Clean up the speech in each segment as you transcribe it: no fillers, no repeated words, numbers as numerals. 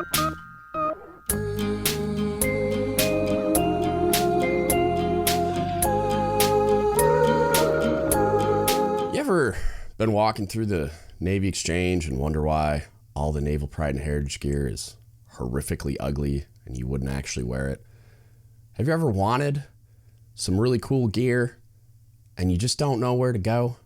You ever been walking through the Navy Exchange and wonder why all the Naval Pride and Heritage gear is horrifically ugly and you wouldn't actually wear it? Have you ever wanted some really cool gear and you just don't know where to go?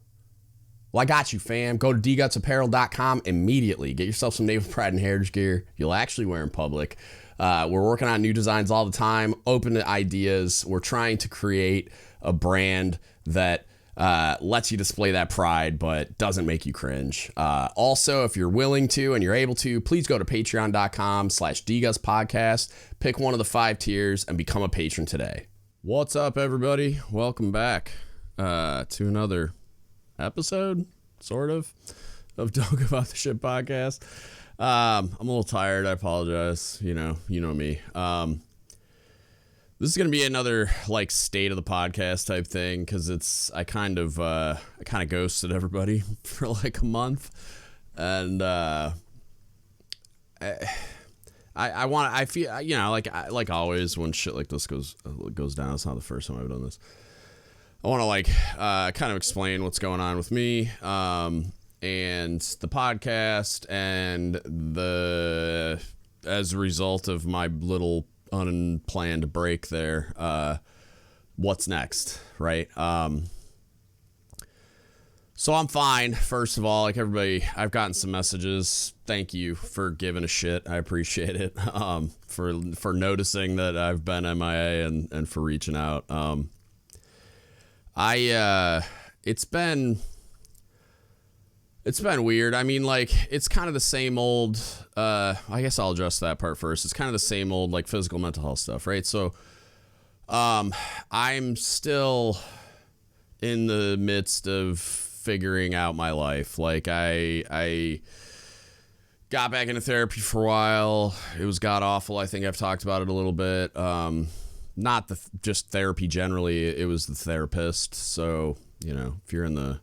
Well, I got you, fam. Go to dgutspodcast.com immediately. Get yourself some Naval Pride and Heritage gear you'll actually wear in public. We're working on new designs all the time, open to ideas. We're trying to create a brand that lets you display that pride but doesn't make you cringe. Also, if you're willing to and you're able to, please go to patreon.com/dgutspodcast, pick one of the 5 tiers and become a patron today. What's up, everybody? Welcome back to another episode, sort of Don't Give Out the Shit podcast. I'm a little tired. I apologize. You know me. This is going to be another like state of the podcast type thing because I kind of ghosted everybody for like a month, and I feel, you know, like always when shit like this goes down. It's not the first time I've done this. I want to kind of explain what's going on with me, and the podcast, and as a result of my little unplanned break there, what's next, right? So I'm fine. First of all, like everybody, I've gotten some messages. Thank you for giving a shit. I appreciate it. For noticing that I've been MIA and for reaching out. It's been weird. I mean, like, it's kind of the same old, I guess I'll address that part first. It's kind of the same old, like, physical mental health stuff, right? So, I'm still in the midst of figuring out my life. Like, I got back into therapy for a while. It was god awful. I think I've talked about it a little bit. Not just therapy generally. It was the therapist. So, you know, if you're in the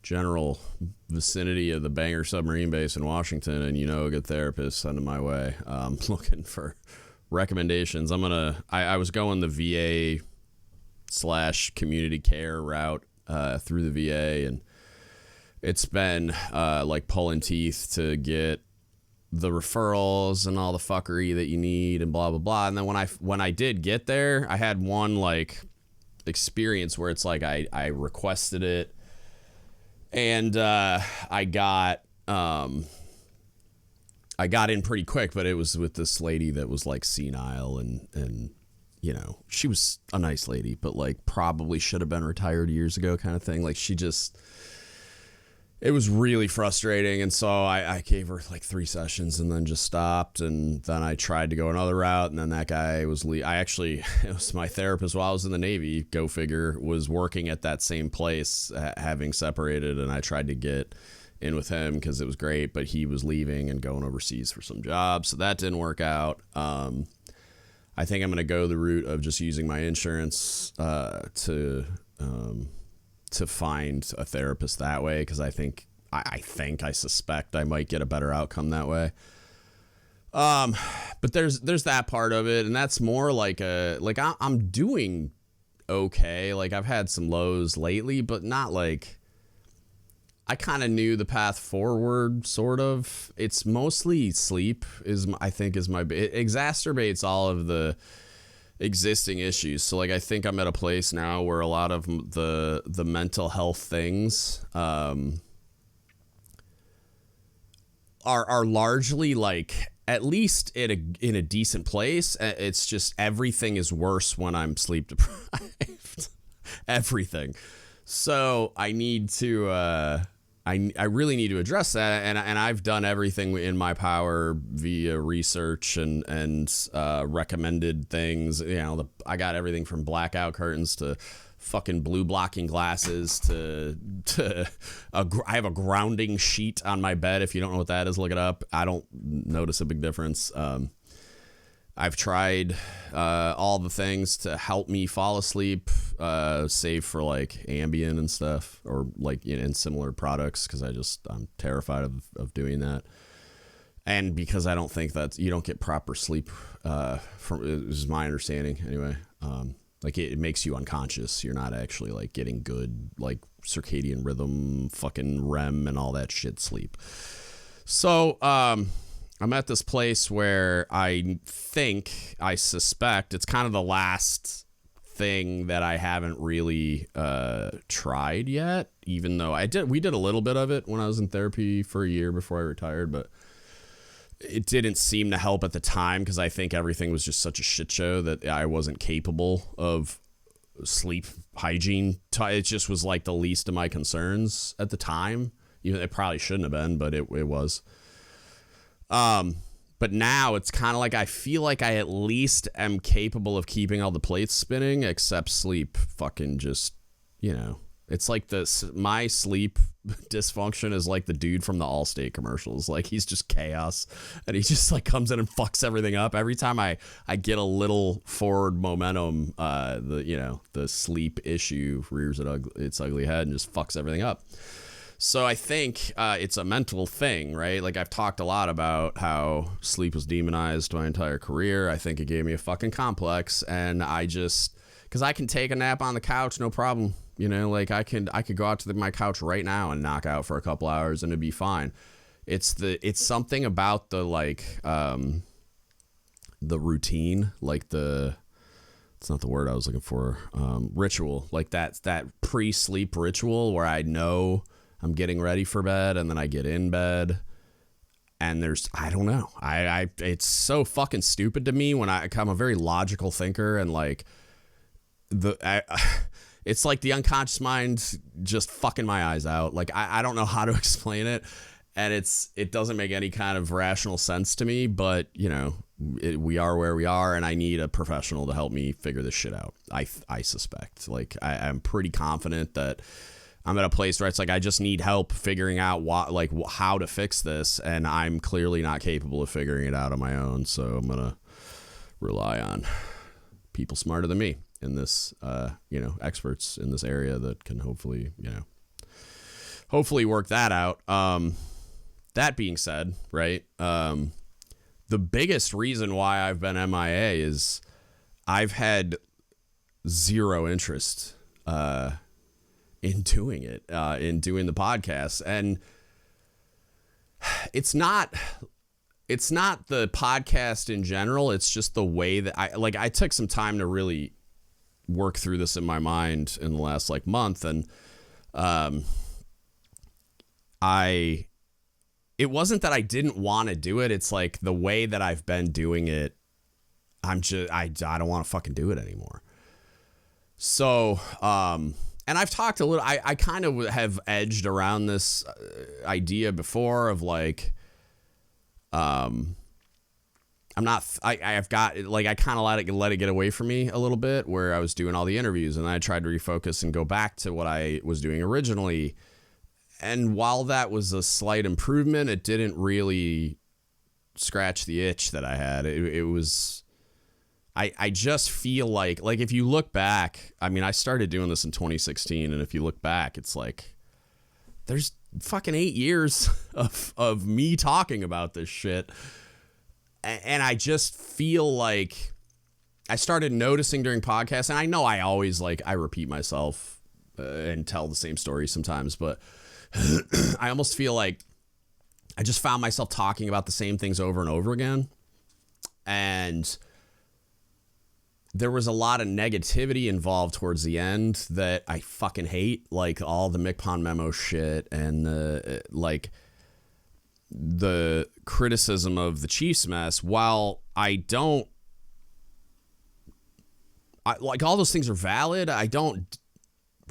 general vicinity of the Bangor submarine base in Washington and you know a good therapist, send them my way. I'm looking for recommendations. I was going the VA/community care route through the VA, and it's been like pulling teeth to get the referrals and all the fuckery that you need and blah blah blah. And then when I did get there, I had one like experience where it's like I requested it. And I got in pretty quick, but it was with this lady that was like senile and you know, she was a nice lady, but like probably should have been retired years ago kind of thing. Like it was really frustrating. And so I gave her like 3 sessions and then just stopped. And then I tried to go another route. And then that guy it was my therapist while I was in the Navy, go figure, was working at that same place, having separated. And I tried to get in with him because it was great, but he was leaving and going overseas for some job. So that didn't work out. I think I'm going to go the route of just using my insurance to find a therapist that way, because I suspect I might get a better outcome that way. But there's that part of it, and that's more like I'm doing okay. Like I've had some lows lately, but not like I kind of knew the path forward, sort of. It's mostly sleep it exacerbates all of the existing issues. So like I think I'm at a place now where a lot of the mental health things are largely like at least in a decent place. It's just everything is worse when I'm sleep deprived. Everything. So I need to I really need to address that, and I've done everything in my power via research and recommended things. You know, I got everything from blackout curtains to fucking blue blocking glasses to I have a grounding sheet on my bed. If you don't know what that is, look it up. I don't notice a big difference. I've tried all the things to help me fall asleep, save for like Ambien and stuff, or like, you know, and similar products, because I'm terrified of doing that. And because I don't think that you don't get proper sleep, from is my understanding anyway. Like it makes you unconscious. You're not actually like getting good like circadian rhythm, fucking REM and all that shit sleep. So I'm at this place where I suspect it's kind of the last thing that I haven't really tried yet, even though we did a little bit of it when I was in therapy for a year before I retired, but it didn't seem to help at the time because I think everything was just such a shit show that I wasn't capable of sleep hygiene. It just was like the least of my concerns at the time. Even it probably shouldn't have been, but it was. But now it's kind of like I feel like I at least am capable of keeping all the plates spinning, except sleep fucking just, it's like my sleep dysfunction is like the dude from the Allstate commercials. Like he's just chaos and he just like comes in and fucks everything up. Every time I get a little forward momentum, the sleep issue rears its ugly head and just fucks everything up. So I think it's a mental thing, right? Like I've talked a lot about how sleep was demonized my entire career. I think it gave me a fucking complex, and because I can take a nap on the couch, no problem. Like I could go out to my couch right now and knock out for a couple hours and it'd be fine. It's something about the routine, like it's not the word I was looking for, ritual, like that pre-sleep ritual where I know I'm getting ready for bed and then I get in bed and I don't know. It's so fucking stupid to me when I'm a very logical thinker and like it's like the unconscious mind just fucking my eyes out. Like I don't know how to explain it, and it doesn't make any kind of rational sense to me. But we are where we are, and I need a professional to help me figure this shit out. I suspect. Like I'm pretty confident that I'm at a place where it's like I just need help figuring out how to fix this, and I'm clearly not capable of figuring it out on my own. So I'm gonna rely on people smarter than me in this, experts in this area that can hopefully work that out. That being said, right, the biggest reason why I've been MIA is I've had zero interest in doing it, in doing the podcast. And it's not the podcast in general. It's just the way that I took some time to really work through this in my mind in the last month. And it wasn't that I didn't want to do it. It's like the way that I've been doing it, I don't want to fucking do it anymore. So, and I've talked a little, I kind of have edged around this idea before of I've got I kind of let it get away from me a little bit where I was doing all the interviews and I tried to refocus and go back to what I was doing originally. And while that was a slight improvement, it didn't really scratch the itch that I had. It was, I just feel like if you look back, I mean, I started doing this in 2016. And if you look back, it's there's fucking 8 years of me talking about this shit. And I just feel like I started noticing during podcasts, and I know I always I repeat myself and tell the same story sometimes, but I almost feel like I just found myself talking about the same things over and over again. And there was a lot of negativity involved towards the end that I fucking hate, like all the McPon memo shit and the criticism of the Chiefs mess. While all those things are valid, I don't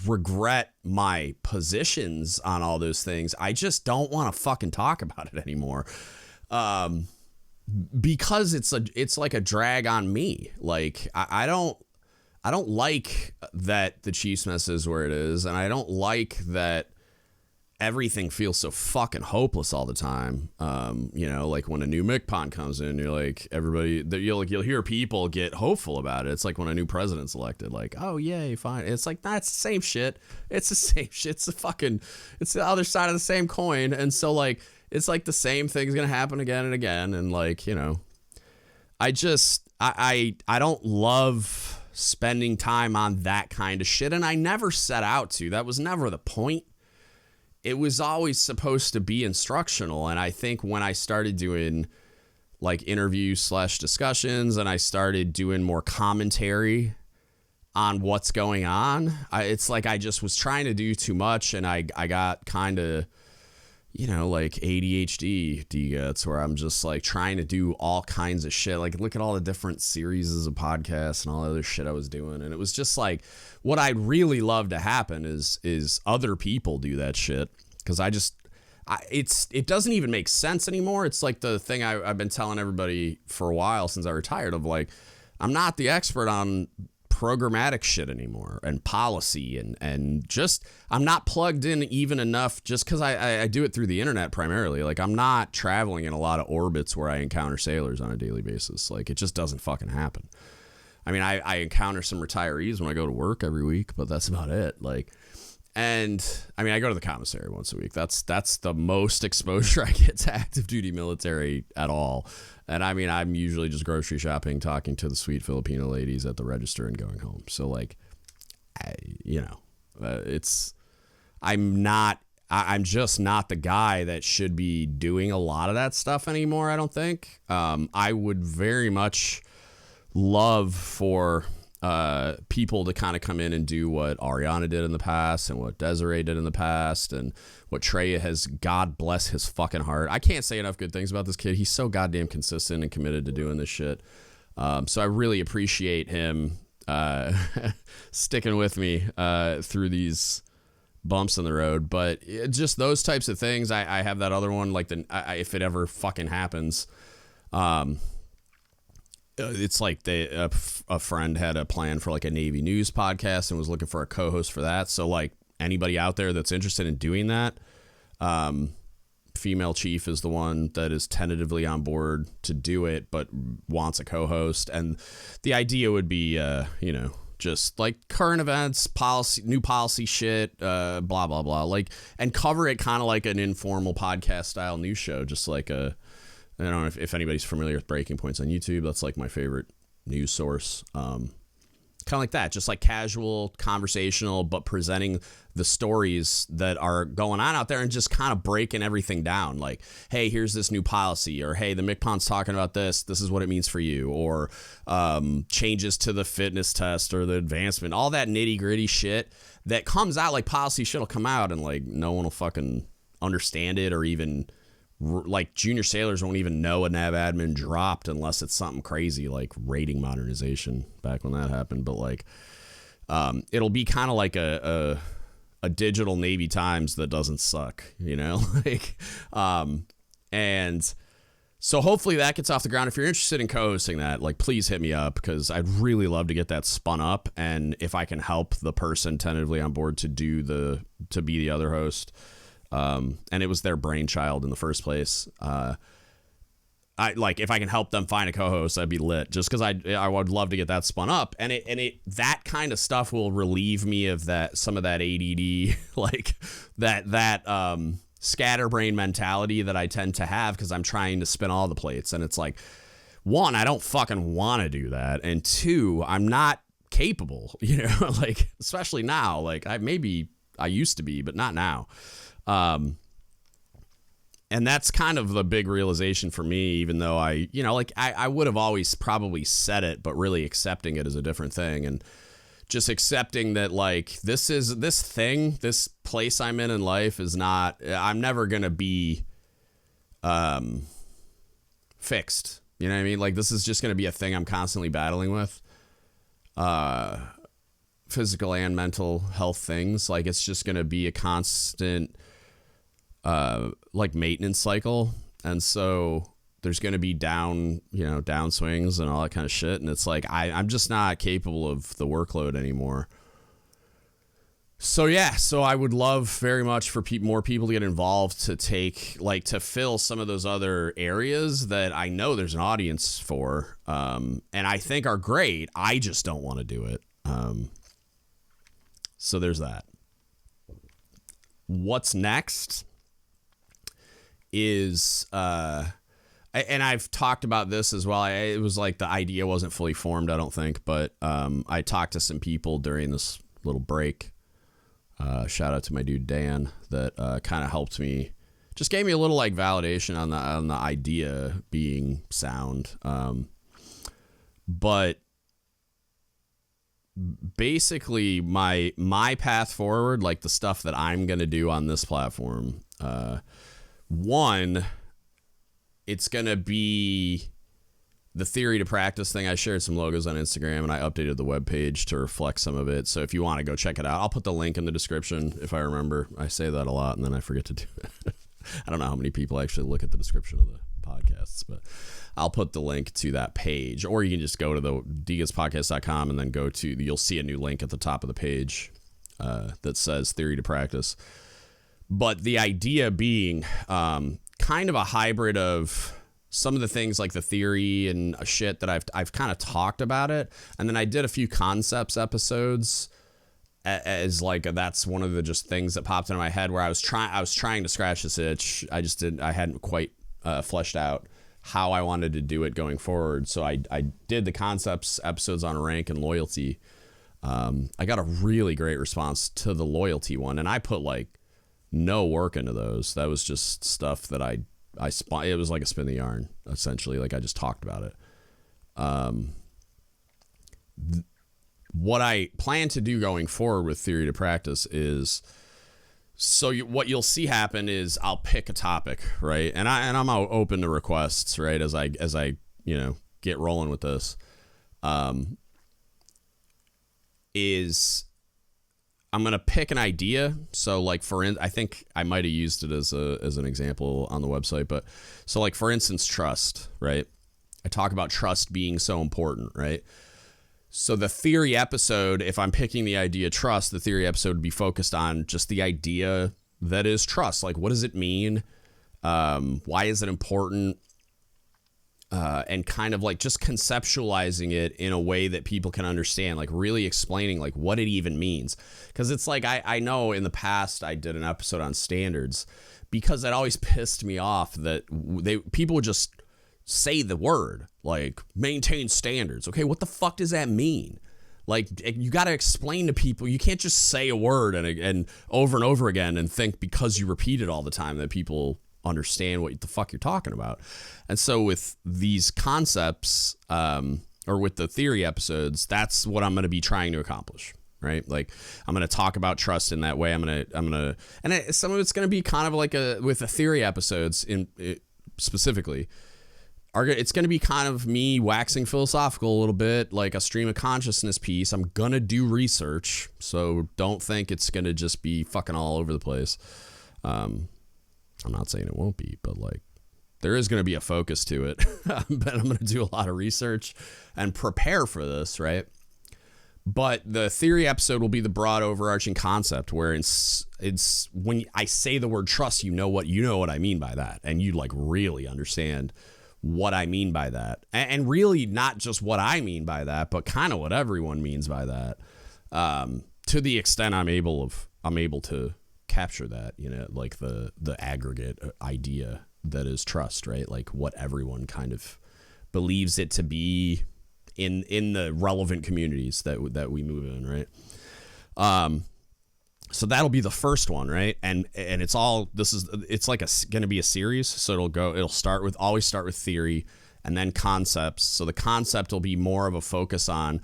regret my positions on all those things. I just don't want to fucking talk about it anymore. Because it's like a drag on me. I don't like that the Chiefs mess is where it is, and I don't like that everything feels so fucking hopeless all the time. When a new McPon comes in, you're you'll hear people get hopeful about it. It's like when a new president's elected, oh yay, fine. It's that's the same shit. It's the same shit. It's the other side of the same coin. And so it's like the same thing's going to happen again and again. And like, you know, I don't love spending time on that kind of shit. And I never set out to. That was never the point. It was always supposed to be instructional. And I think when I started doing like interview/discussions and I started doing more commentary on what's going on, it's like I just was trying to do too much. And I got kind of, you know, like ADHD DGUTS, where I'm just like trying to do all kinds of shit. Like look at all the different series of podcasts and all the other shit I was doing. And it was just like, what I'd really love to happen is other people do that shit. Cause it doesn't even make sense anymore. It's like the thing I've been telling everybody for a while since I retired of like, I'm not the expert on programmatic shit anymore and policy and just I'm not plugged in even enough just because I do it through the internet primarily. Like I'm not traveling in a lot of orbits where I encounter sailors on a daily basis. Like it just doesn't fucking happen. I mean, I encounter some retirees when I go to work every week, but that's about it. Like, and I mean, I go to the commissary once a week. That's the most exposure I get to active duty military at all. And I mean, I'm usually just grocery shopping, talking to the sweet Filipino ladies at the register and going home. So like, I'm just not the guy that should be doing a lot of that stuff anymore. I don't think. I would very much love for people to kind of come in and do what Ariana did in the past and what Desiree did in the past and what Treya has, God bless his fucking heart. I can't say enough good things about this kid. He's so goddamn consistent and committed to doing this shit. So I really appreciate him sticking with me through these bumps in the road. But just those types of things. I have that other one, like if it ever fucking happens, it's like a friend had a plan for like a Navy news podcast and was looking for a co-host for that. So like anybody out there that's interested in doing that, female chief is the one that is tentatively on board to do it, but wants a co-host. And the idea would be, just like current events, policy, new policy shit, blah, blah, blah, like, and cover it kind of like an informal podcast style news show, just like I don't know if anybody's familiar with Breaking Points on YouTube. That's like my favorite news source. Kind of like that, just like casual, conversational, but presenting the stories that are going on out there and just kind of breaking everything down. Like, hey, here's this new policy, or hey, the MCPON's talking about this. This is what it means for you, or changes to the fitness test or the advancement, all that nitty gritty shit that comes out. Like policy shit will come out and like no one will fucking understand it, or even like junior sailors won't even know a nav admin dropped unless it's something crazy like rating modernization back when that happened. But like it'll be kind of like a digital Navy Times that doesn't suck, like and so hopefully that gets off the ground. If you're interested in co-hosting that, like please hit me up, because I'd really love to get that spun up, and if I can help the person tentatively on board to be the other host, and it was their brainchild in the first place. If I can help them find a co-host, I'd be lit, just because I would love to get that spun up, and that kind of stuff will relieve me of some of that ADD, like that scatterbrain mentality that I tend to have, because I'm trying to spin all the plates, and it's like, one, I don't fucking want to do that, and two, I'm not capable, like especially now, like I used to be, but not now. And that's kind of the big realization for me, even though I would have always probably said it, but really accepting it is a different thing. And just accepting that like, this place I'm in life is not, I'm never going to be, fixed. You know what I mean? Like, this is just going to be a thing I'm constantly battling with, physical and mental health things. Like, it's just going to be a constant, like maintenance cycle. And so there's going to be down swings and all that kind of shit. And it's like, I'm just not capable of the workload anymore. So yeah, so I would love very much for more people to get involved, to fill some of those other areas that I know there's an audience for, and I think are great. I just don't want to do it. So there's that. What's next is, and I've talked about this as well. It was like the idea wasn't fully formed, I don't think, but I talked to some people during this little break. Shout out to my dude Dan that kind of helped me, just gave me a little like validation on the idea being sound. But basically my path forward, like the stuff that I'm gonna do on this platform, one, it's going to be the theory to practice thing. I shared some logos on Instagram and I updated the webpage to reflect some of it. So if you want to go check it out, I'll put the link in the description if I remember. I say that a lot and then I forget to do it. I don't know how many people actually look at the description of the podcasts, but I'll put the link to that page. Or you can just go to the dgutspodcast.com and then you'll see a new link at the top of the page that says theory to practice. But the idea being kind of a hybrid of some of the things like the theory and shit that I've kind of talked about it. And then I did a few concepts episodes as like, that's one of the just things that popped into my head where I was trying to scratch this itch. I hadn't quite fleshed out how I wanted to do it going forward. So I did the concepts episodes on rank and loyalty. I got a really great response to the loyalty one. And I put like no work into those. That was just stuff that it was like a spin the yarn, essentially. Like I just talked about it. What I plan to do going forward with theory to practice is, what you'll see happen is I'll pick a topic, right? And I'm open to requests, right? As I get rolling with this, I'm going to pick an idea. So like I think I might have used it as an example on the website, but so like for instance, trust, right? I talk about trust being so important, right? So the theory episode, if I'm picking the idea trust, the theory episode would be focused on just the idea that is trust. Like, what does it mean? Why is it important? And kind of like just conceptualizing it in a way that people can understand, like really explaining like what it even means. Because it's like, I know in the past I did an episode on standards because it always pissed me off that people would just say the word like maintain standards. Okay, what the fuck does that mean? Like, you got to explain to people. You can't just say a word and over again and think because you repeat it all the time that people understand what the fuck you're talking about. And so with these concepts or with the theory episodes, that's what I'm going to be trying to accomplish, right? Like I'm going to talk about trust in that way. And some of it's going to be kind of like with the theory episodes specifically, it's going to be kind of me waxing philosophical a little bit, like a stream of consciousness piece. I'm going to do research, so don't think it's going to just be fucking all over the place. I'm not saying it won't be, but like there is going to be a focus to it. But I'm going to do a lot of research and prepare for this, right? But the theory episode will be the broad overarching concept where it's when I say the word trust, you know what I mean by that, and you like really understand what I mean by that, and really not just what I mean by that, but kind of what everyone means by that, to the extent I'm able to capture that, like the aggregate idea that is trust, right? Like what everyone kind of believes it to be in the relevant communities that we move in, right? So that'll be the first one, right? And it's like going to be a series. So it'll always start with theory and then concepts. So the concept will be more of a focus on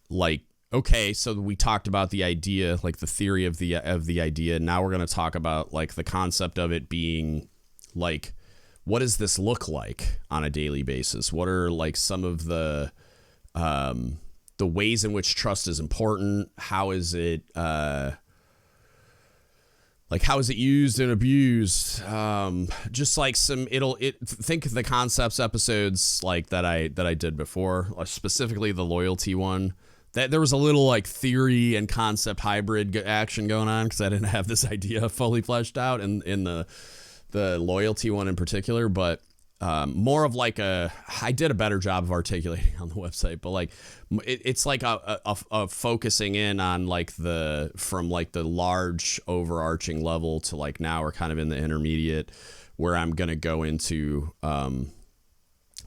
like, okay, so we talked about the idea, like the theory of the idea. Now we're going to talk about like the concept of it being like, what does this look like on a daily basis? What are like some of the ways in which trust is important? How is it, how is it used and abused? Just like think of the concepts episodes like that I did before, specifically the loyalty one. That there was a little like theory and concept hybrid action going on because I didn't have this idea fully fleshed out in the loyalty one in particular, but more of like I did a better job of articulating on the website, but like it's like a focusing in on like from like the large overarching level to like now we're kind of in the intermediate where I'm going to go into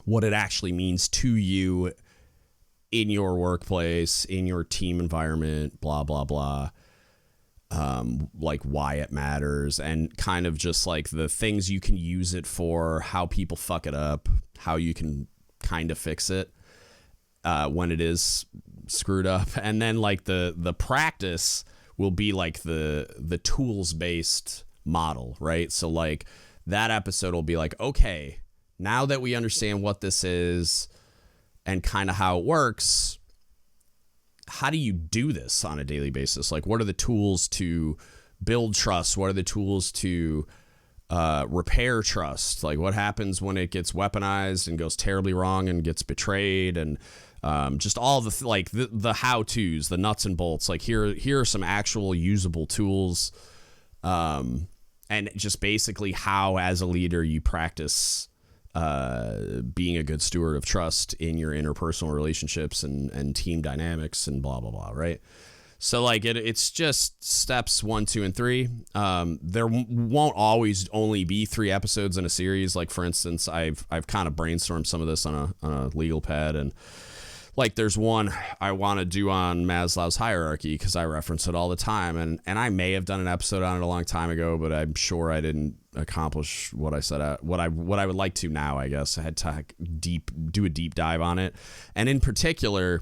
what it actually means to you in your workplace, in your team environment, blah, blah, blah. Like why it matters, and kind of just like the things you can use it for, how people fuck it up, how you can kind of fix it when it is screwed up. And then like the practice will be like the tools based model, right? So like that episode will be like, okay, now that we understand what this is and kind of how it works, how do you do this on a daily basis? Like, what are the tools to build trust? What are the tools to repair trust? Like, what happens when it gets weaponized and goes terribly wrong and gets betrayed? And just all the how-tos, the nuts and bolts. Like, here are some actual usable tools, and just basically how, as a leader, you practice being a good steward of trust in your interpersonal relationships and team dynamics and blah, blah, blah. Right. So like it's just steps 1, 2, and 3. There won't always only be 3 episodes in a series. Like, for instance, I've kind of brainstormed some of this on a legal pad, and like there's one I want to do on Maslow's hierarchy because I reference it all the time, and I may have done an episode on it a long time ago, but I'm sure I didn't accomplish what I set what I would like to now. I guess I had to do a deep dive on it, and in particular,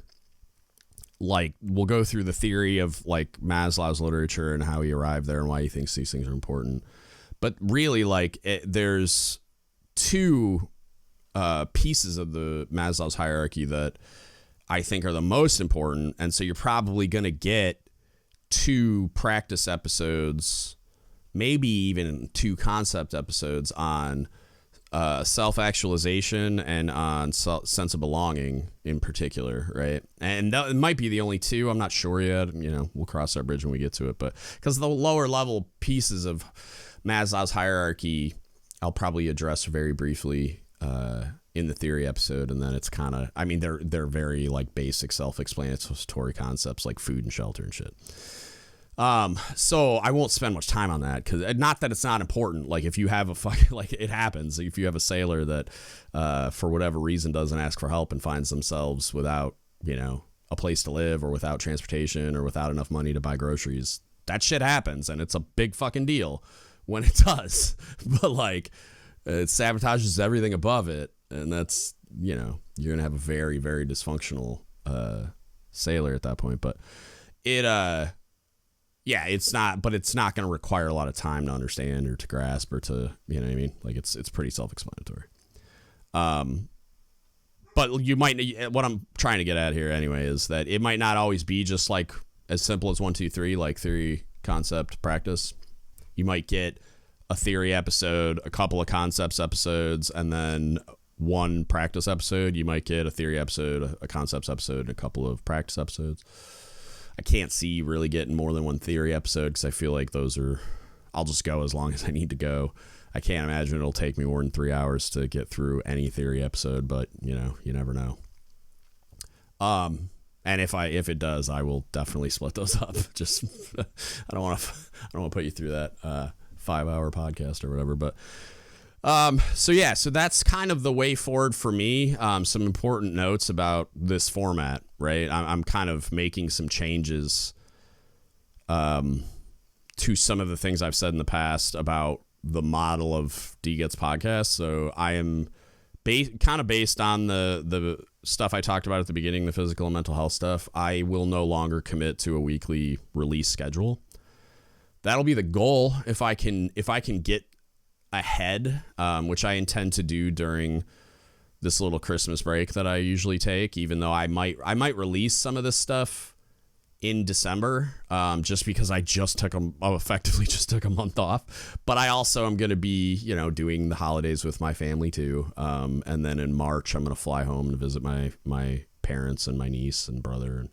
like we'll go through the theory of like Maslow's literature and how he arrived there and why he thinks these things are important. But really, like there's 2 pieces of the Maslow's hierarchy that I think are the most important. And so you're probably going to get 2 practice episodes, maybe even 2 concept episodes on self-actualization and on sense of belonging in particular, right? And it might be the only 2. I'm not sure yet. You know, we'll cross that bridge when we get to it. But because the lower level pieces of Maslow's hierarchy, I'll probably address very briefly in the theory episode, and then it's kind of, I mean, they're very like basic self-explanatory concepts like food and shelter and shit. So I won't spend much time on that, because not that it's not important. Like if you have a fucking, like it happens, if you have a sailor that for whatever reason doesn't ask for help and finds themselves without, you know, a place to live, or without transportation, or without enough money to buy groceries, that shit happens, and it's a big fucking deal when it does. But like it sabotages everything above it. And that's, you know, you're going to have a very, very dysfunctional sailor at that point. But it's not going to require a lot of time to understand or to grasp or to, you know what I mean? Like it's pretty self-explanatory. But you might, what I'm trying to get at here anyway, is that it might not always be just like as simple as 1, 2, 3, like theory, concept, practice. You might get a theory episode, a couple of concepts episodes, and then 1 practice episode. You might get a theory episode, a concepts episode, and a couple of practice episodes. I can't see really getting more than 1 theory episode, because I feel like I'll just go as long as I need to go. I can't imagine it'll take me more than 3 hours to get through any theory episode, but you know, you never know. And if it does, I will definitely split those up. Just I don't want to put you through that 5-hour podcast or whatever, but so that's kind of the way forward for me. Some important notes about this format, right? I'm kind of making some changes to some of the things I've said in the past about the model of DGUTS So I am kind of based on the stuff I talked about at the beginning, the physical and mental health stuff. I will no longer commit to a weekly release schedule. That'll be the goal if I can get ahead, which I intend to do during this little Christmas break that I usually take, even though I might release some of this stuff in December, just because I effectively just took a month off. But I also am going to be, you know, doing the holidays with my family too. And then in March, I'm going to fly home and visit my parents and my niece and brother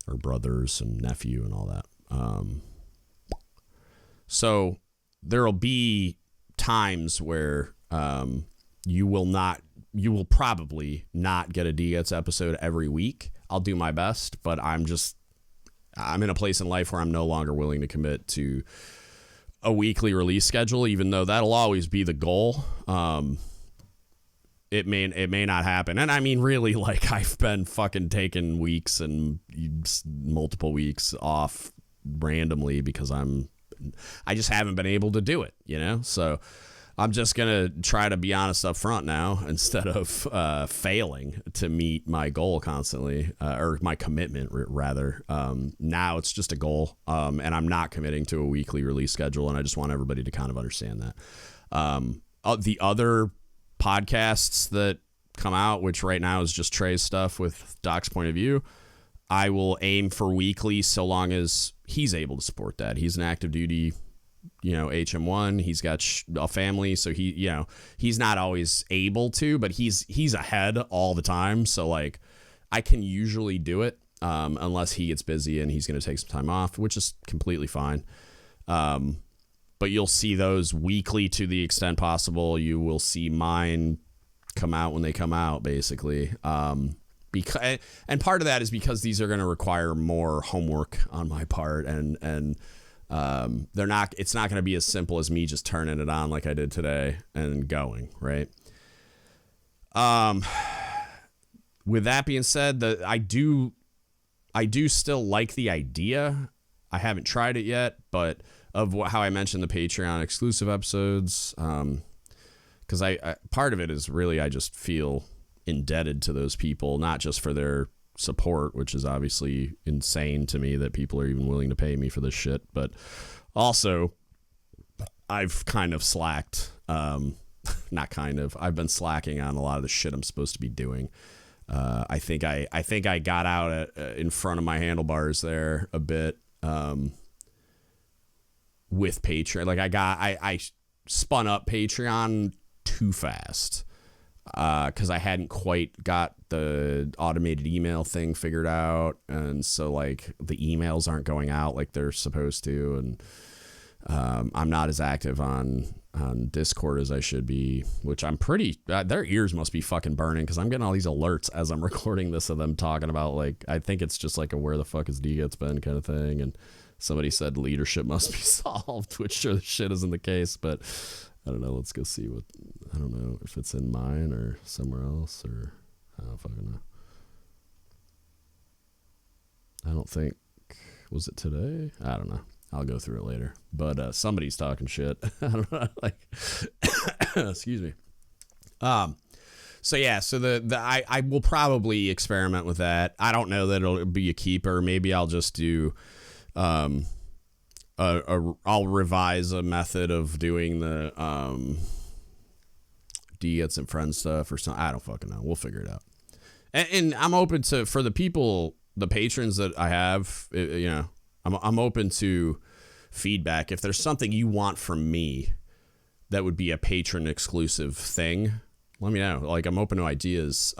or brothers and nephew and all that. So there'll be times where you will probably not get a DGUTS episode every week. I'll do my best, but I'm in a place in life where I'm no longer willing to commit to a weekly release schedule, even though that'll always be the goal. It may not happen. And I mean, really, like, I've been fucking taking weeks and multiple weeks off randomly because I just haven't been able to do it, you know? So I'm just going to try to be honest up front now instead of failing to meet my goal constantly, or my commitment rather. Now it's just a goal, and I'm not committing to a weekly release schedule, and I just want everybody to kind of understand that. The other podcasts that come out, which right now is just Trey's stuff with Doc's point of view, I will aim for weekly so long as he's able to support that. He's an active duty, HM1. He's got a family, so he's not always able to, but he's ahead all the time. So like, I can usually do it, unless he gets busy and he's going to take some time off, which is completely fine. But you'll see those weekly to the extent possible. You will see mine come out when they come out, basically. And part of that is because these are going to require more homework on my part, and it's not going to be as simple as me just turning it on like I did today and going, right? With that being said, I do still like the idea. I haven't tried it yet, but of how I mentioned the Patreon exclusive episodes, because I part of it is really I just feel indebted to those people, not just for their support, which is obviously insane to me that people are even willing to pay me for this shit, but also I've kind of slacked, I've been slacking on a lot of the shit I'm supposed to be doing. I think I got out in front of my handlebars there a bit, with Patreon. Like I spun up Patreon too fast, because I hadn't quite got the automated email thing figured out, and so like the emails aren't going out like they're supposed to, and I'm not as active on Discord as I should be, which I'm pretty their ears must be fucking burning because I'm getting all these alerts as I'm recording this of them talking about, like, I think it's just like a where the fuck is DGUTS been kind of thing, and somebody said leadership must be solved, which sure the shit isn't the case, but I don't know. Let's go see I don't know if it's in mine or somewhere else, or I don't fucking know. I don't think, was it today? I don't know. I'll go through it later. But somebody's talking shit. I don't know. Like, excuse me. So yeah, so I will probably experiment with that. I don't know that it'll be a keeper. Maybe I'll just do I'll revise a method of doing the DGUTS and friends stuff or something. I don't fucking know. We'll figure it out. And I'm open to, for the people, the patrons that I have, I'm open to feedback. If there's something you want from me that would be a patron exclusive thing, let me know. Like, I'm open to ideas.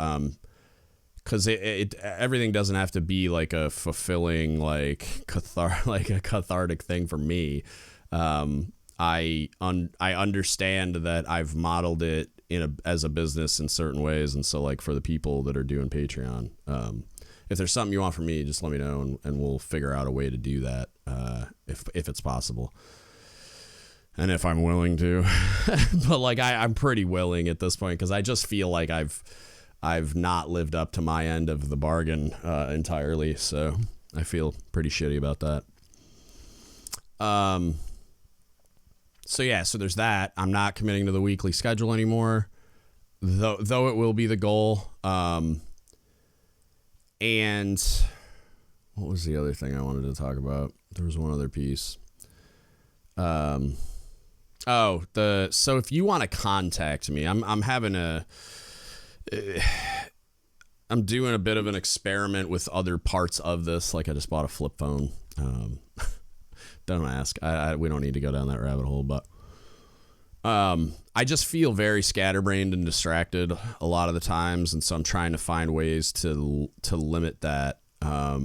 Because everything doesn't have to be like a fulfilling, like a cathartic thing for me. I understand that I've modeled it as a business in certain ways, and so like for the people that are doing Patreon, if there's something you want from me, just let me know, and we'll figure out a way to do that, if it's possible, and if I'm willing to. But like I'm pretty willing at this point because I just feel like I've not lived up to my end of the bargain entirely, so I feel pretty shitty about that. So yeah, so there's that. I'm not committing to the weekly schedule anymore, though it will be the goal. And what was the other thing I wanted to talk about? There was one other piece. So if you want to contact me, I'm doing a bit of an experiment with other parts of this. Like I just bought a flip phone. Don't ask. We don't need to go down that rabbit hole, but I just feel very scatterbrained and distracted a lot of the times, and so I'm trying to find ways to limit that. A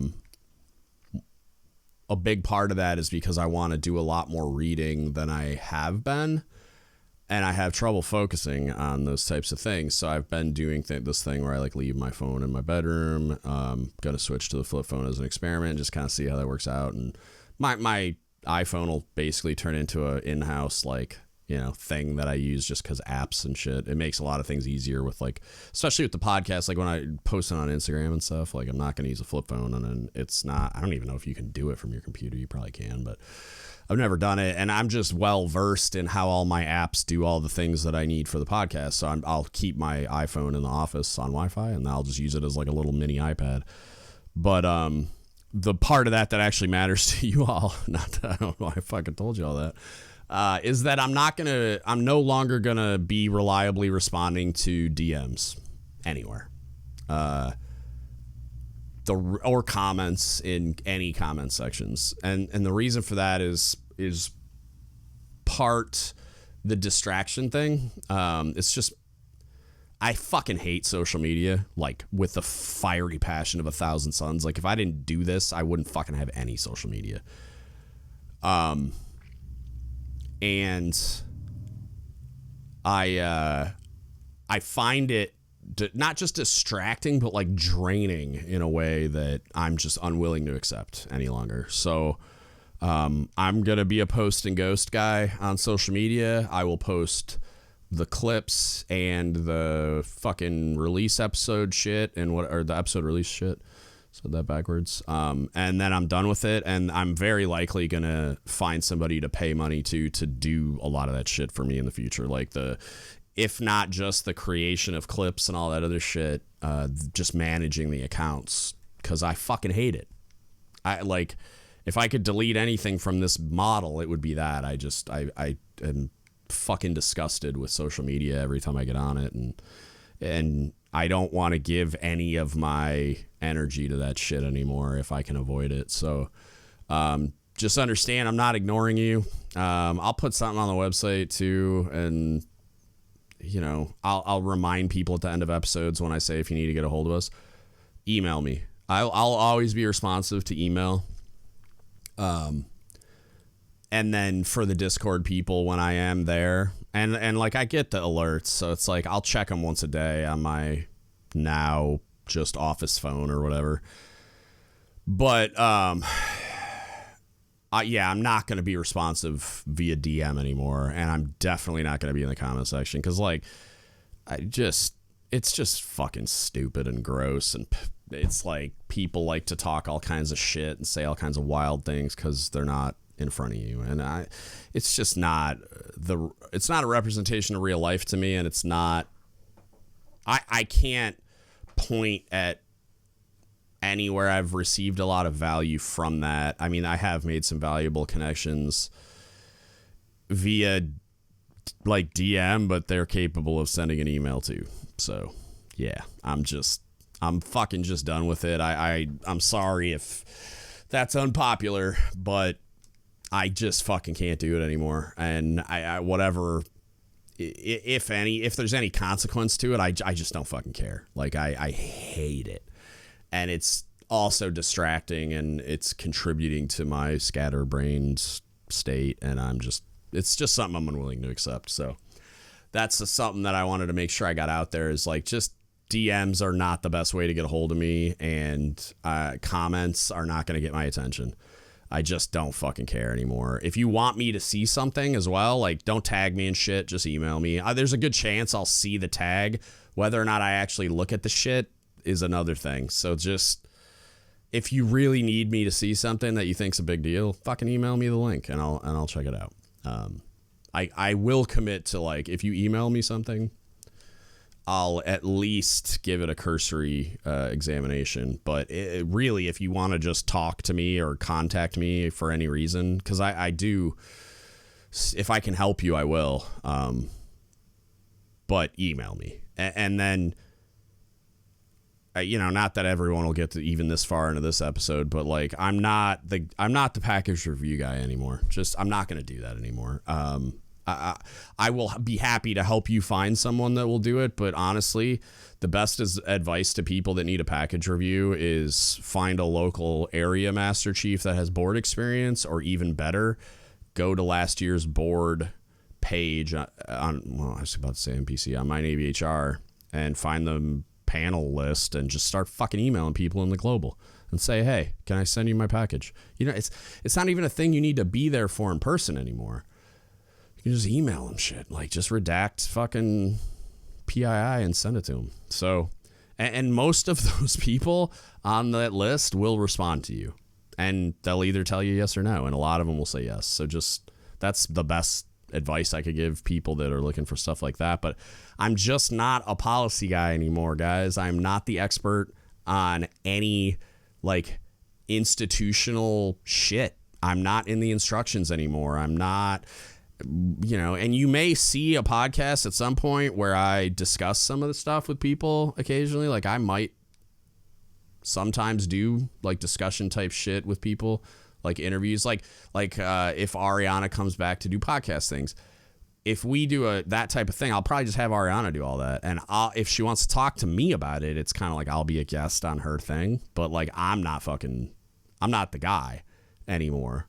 big part of that is because I want to do a lot more reading than I have been, and I have trouble focusing on those types of things. So I've been doing this thing where I like leave my phone in my bedroom. Got to switch to the flip phone as an experiment, just kind of see how that works out. And my iPhone will basically turn into a in-house thing that I use just because apps and shit. It makes a lot of things easier with especially with the podcast. Like when I post it on Instagram and stuff, I'm not going to use a flip phone, and then it's not. I don't even know if you can do it from your computer. You probably can, but I've never done it, and I'm just well versed in how all my apps do all the things that I need for the podcast. So I'll keep my iPhone in the office on Wi-Fi, and I'll just use it as a little mini iPad. But the part of that actually matters to you all, not that I don't know why I fucking told you all that, is that I'm no longer gonna be reliably responding to DMs anywhere, or comments in any comment sections, and the reason for that is part the distraction thing. It's just I fucking hate social media with the fiery passion of 1,000 suns. If I didn't do this, I wouldn't fucking have any social media. And I find it not just distracting, but draining in a way that I'm just unwilling to accept any longer. So I'm going to be a post and ghost guy on social media. I will post the clips and the fucking release episode shit or the episode release shit. Said that backwards. And then I'm done with it, and I'm very likely gonna find somebody to pay money to do a lot of that shit for me in the future. If not just the creation of clips and all that other shit, just managing the accounts, because I fucking hate it. If I could delete anything from this model, it would be that. I am fucking disgusted with social media every time I get on it, and I don't want to give any of my energy to that shit anymore if I can avoid it. So just understand I'm not ignoring you. I'll put something on the website too, and I'll remind people at the end of episodes when I say if you need to get a hold of us, email me. I'll always be responsive to email. And then for the Discord people, when I am there, and I get the alerts, so it's I'll check them once a day on my now just office phone or whatever. But I'm not going to be responsive via DM anymore, and I'm definitely not going to be in the comment section because it's just fucking stupid and gross, and it's people like to talk all kinds of shit and say all kinds of wild things because they're not in front of you, and it's just not it's not a representation of real life to me, and it's not. I can't point at anywhere I've received a lot of value from that. I mean, I have made some valuable connections via DM, but they're capable of sending an email too. So yeah, I'm fucking just done with it. I'm sorry if that's unpopular, but I just fucking can't do it anymore. And I whatever, if there's any consequence to it, I just don't fucking care. I hate it. And it's also distracting, and it's contributing to my scatterbrained state. And it's just something I'm unwilling to accept. So that's something that I wanted to make sure I got out there is just DMs are not the best way to get a hold of me, and comments are not going to get my attention. I just don't fucking care anymore. If you want me to see something as well, don't tag me and shit, just email me. There's a good chance I'll see the tag. Whether or not I actually look at the shit is another thing. So just, if you really need me to see something that you think's a big deal, fucking email me the link and I'll check it out. I will commit to if you email me something, I'll at least give it a cursory examination. But really, if you want to just talk to me or contact me for any reason, because I do, if I can help you, I will. But email me. And then, not that everyone will get to even this far into this episode, but I'm not the package review guy anymore. I'm not going to do that anymore. I will be happy to help you find someone that will do it, but honestly, the best advice to people that need a package review is find a local area master chief that has board experience, or even better, go to last year's board page I was about to say NPC, on My Navy HR, and find them panel list and just start fucking emailing people in the global and say, hey, can I send you my package? You know, it's not even a thing you need to be there for in person anymore. You can just email them shit. Like, just redact fucking PII and send it to them. So, and most of those people on that list will respond to you. And they'll either tell you yes or no. And a lot of them will say yes. So just, that's the best advice I could give people that are looking for stuff like that. But I'm just not a policy guy anymore, guys. I'm not the expert on any like institutional shit. I'm not in the instructions anymore. I'm not, you know, and you may see a podcast at some point where I discuss some of the stuff with people occasionally. Like, I might sometimes do like discussion type shit with people, like interviews, like if Ariana comes back to do podcast things, if we do that type of thing, I'll probably just have Ariana do all that. And if she wants to talk to me about it, it's kind of like I'll be a guest on her thing. But like, I'm not the guy anymore.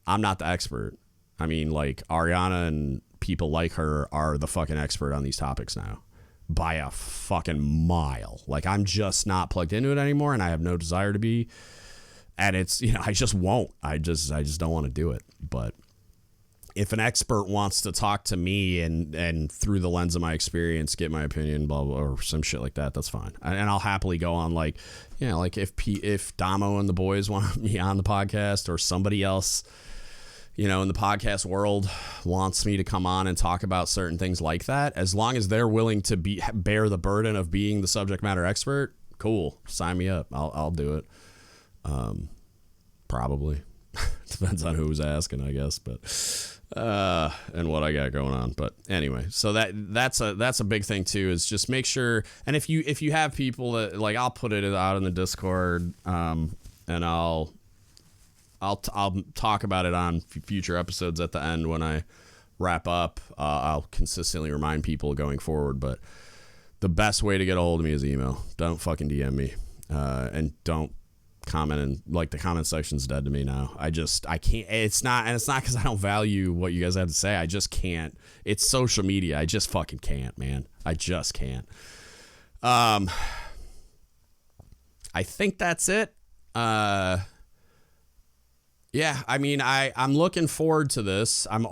I'm not the expert. I mean, like, Ariana and people like her are the fucking expert on these topics now by a fucking mile. Like, I'm just not plugged into it anymore, and I have no desire to be. And it's, you know, I just won't. I just don't want to do it. But if an expert wants to talk to me and through the lens of my experience, get my opinion, blah, blah, or some shit like that, that's fine. And I'll happily go on, like, you know, like if Damo and the boys want me on the podcast, or somebody else, you know, in the podcast world wants me to come on and talk about certain things like that, as long as they're willing to bear the burden of being the subject matter expert, cool. Sign me up. I'll do it. Probably. Depends on who's asking, I guess, but and what I got going on. But anyway, so that's a big thing too, is just make sure. And if you have people that, like, I'll put it out in the Discord, and I'll talk about it on future episodes at the end when I wrap up. I'll consistently remind people going forward, but the best way to get a hold of me is email. Don't fucking DM me, and don't comment, and like, the comment section's dead to me now. I can't. It's not because I don't value what you guys have to say. I just can't. It's social media. I just fucking can't, man. I just can't. I think that's it. Yeah, I mean, I'm looking forward to this. I'm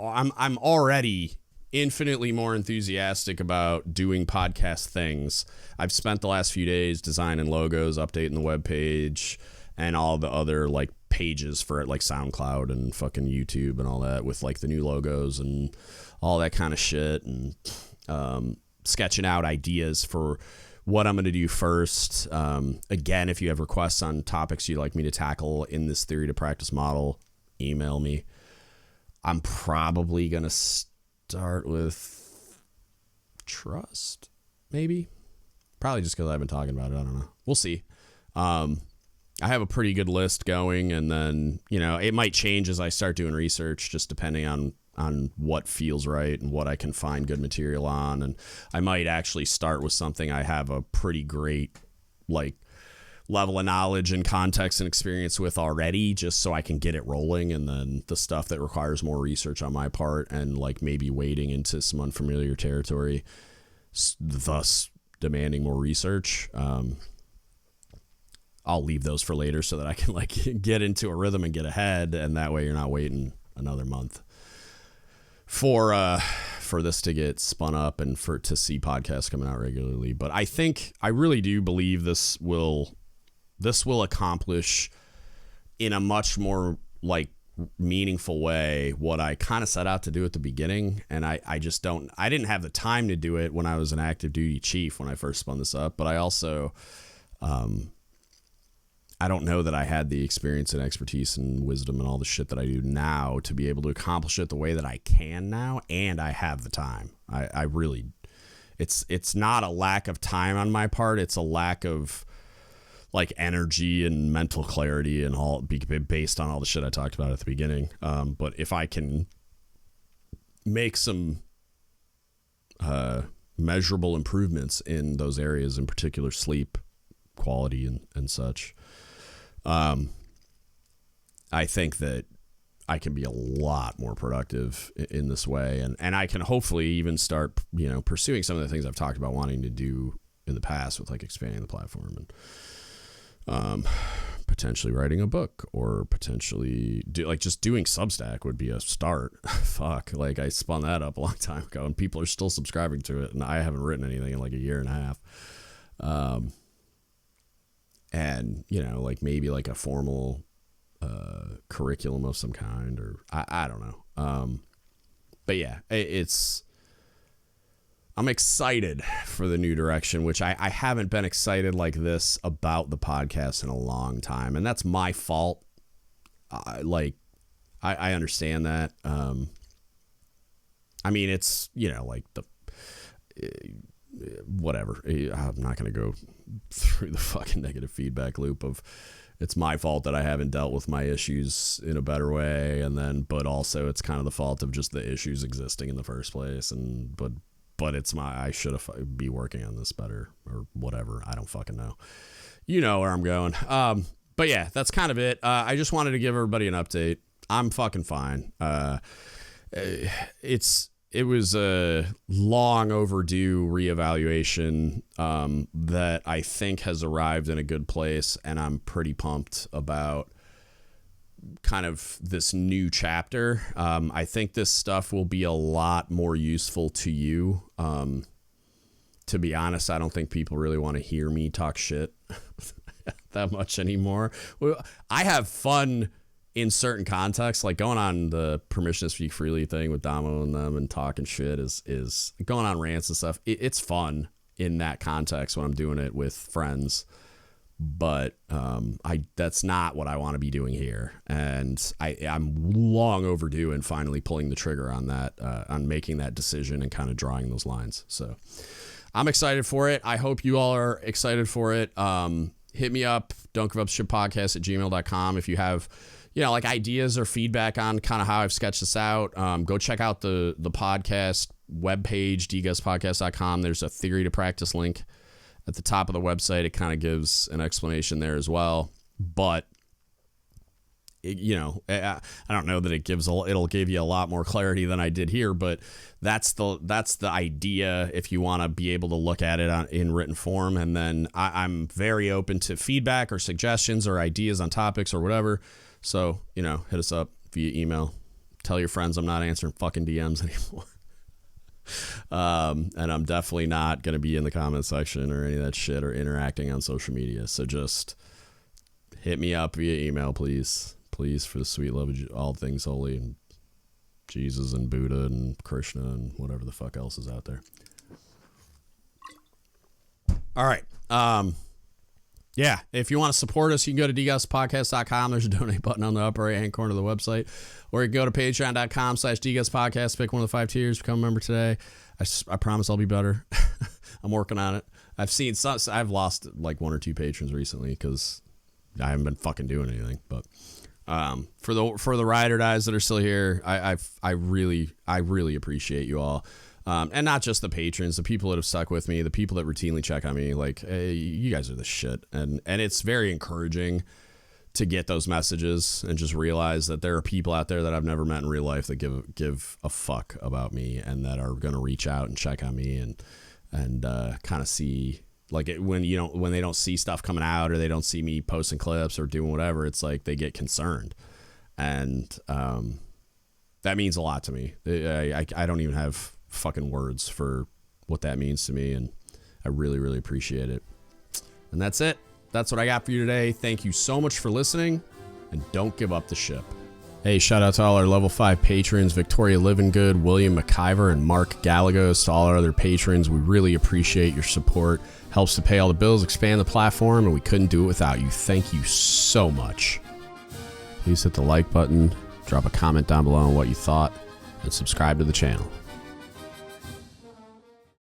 already infinitely more enthusiastic about doing podcast things. I've spent the last few days designing logos, updating the webpage, and all the other like pages for it, like SoundCloud and fucking YouTube and all that, with like the new logos and all that kind of shit, and sketching out ideas for what I'm going to do first. Again, if you have requests on topics you'd like me to tackle in this theory to practice model, email me. I'm probably going to start with trust, maybe. Probably just because I've been talking about it. I don't know. We'll see. I have a pretty good list going, and then, you know, it might change as I start doing research, just depending on what feels right and what I can find good material on. And I might actually start with something I have a pretty great like level of knowledge and context and experience with already, just so I can get it rolling. And then the stuff that requires more research on my part and like maybe wading into some unfamiliar territory, thus demanding more research, I'll leave those for later so that I can like get into a rhythm and get ahead. And that way you're not waiting another month for this to get spun up and to see podcasts coming out regularly. But I really do believe this will accomplish in a much more like meaningful way what I kind of set out to do at the beginning. And I didn't have the time to do it when I was an active duty chief when I first spun this up, but I also, I don't know that I had the experience and expertise and wisdom and all the shit that I do now to be able to accomplish it the way that I can now. And I have the time. I really, it's not a lack of time on my part. It's a lack of like energy and mental clarity and all, based on all the shit I talked about at the beginning. But if I can make some measurable improvements in those areas, in particular sleep quality and such, I think that I can be a lot more productive in this way, and I can hopefully even start, pursuing some of the things I've talked about wanting to do in the past with like expanding the platform and potentially writing a book, or potentially just doing Substack would be a start. Fuck, like I spun that up a long time ago and people are still subscribing to it, and I haven't written anything in like a year and a half. And you know, like maybe like a formal curriculum of some kind, or I don't know. But yeah, I'm excited for the new direction, which I haven't been excited like this about the podcast in a long time. And that's my fault. I understand that. I mean, it's, you know, like whatever. I'm not going to go through the fucking negative feedback loop of it's my fault that I haven't dealt with my issues in a better way. And then, but also it's kind of the fault of just the issues existing in the first place. And, but it's I should have be working on this better or whatever. I don't fucking know. You know where I'm going. But yeah, that's kind of it. I just wanted to give everybody an update. I'm fucking fine. It was a long overdue reevaluation that I think has arrived in a good place, and I'm pretty pumped about kind of this new chapter. I think this stuff will be a lot more useful to you. To be honest, I don't think people really want to hear me talk shit that much anymore. I have fun in certain contexts, like going on the Permission to Speak Freely thing with Damo and them and talking shit is going on rants and stuff. It's fun in that context when I'm doing it with friends. But that's not what I want to be doing here, and I'm long overdue in finally pulling the trigger on that, on making that decision and kind of drawing those lines. So I'm excited for it. I hope you all are excited for it. Hit me up, don'tgiveupshitpodcast@gmail.com if you have, you know, like ideas or feedback on kind of how I've sketched this out. Go check out the podcast webpage, dgutspodcast.com. There's a theory to practice link at the top of the website. It kind of gives an explanation there as well, but you know, I don't know that it'll give you a lot more clarity than I did here, but that's the idea if you want to be able to look at it in written form. And then I'm very open to feedback or suggestions or ideas on topics or whatever. So, you know, hit us up via email. Tell your friends I'm not answering fucking DMs anymore. And I'm definitely not going to be in the comment section or any of that shit or interacting on social media. So just hit me up via email, please. Please, for the sweet love of all things holy and Jesus and Buddha and Krishna and whatever the fuck else is out there. All right. Yeah, if you want to support us, you can go to dgutspodcast.com. There's a donate button on the upper right-hand corner of the website. Or you can go to patreon.com/dgutspodcast. Pick one of the 5 tiers. Become a member today. I promise I'll be better. I'm working on it. I've lost like 1 or 2 patrons recently because I haven't been fucking doing anything. But for the ride or dies that are still here, I really appreciate you all. And not just the patrons, the people that have stuck with me, the people that routinely check on me, like, hey, you guys are the shit. And it's very encouraging to get those messages and just realize that there are people out there that I've never met in real life that give a fuck about me and that are going to reach out and check on me and kind of see, like, when they don't see stuff coming out or they don't see me posting clips or doing whatever, it's like they get concerned. And that means a lot to me. I don't even have fucking words for what that means to me, and I really, really appreciate it. And that's it. That's what I got for you today. Thank you so much for listening, and don't give up the ship. Hey, shout out to all our level 5 patrons, Victoria Livingood, William McIver, and Mark Galagos. To all our other patrons, we really appreciate your support. Helps to pay all the bills, expand the platform, and we couldn't do it without you. Thank you so much. Please hit the like button, drop a comment down below on what you thought, and subscribe to the channel.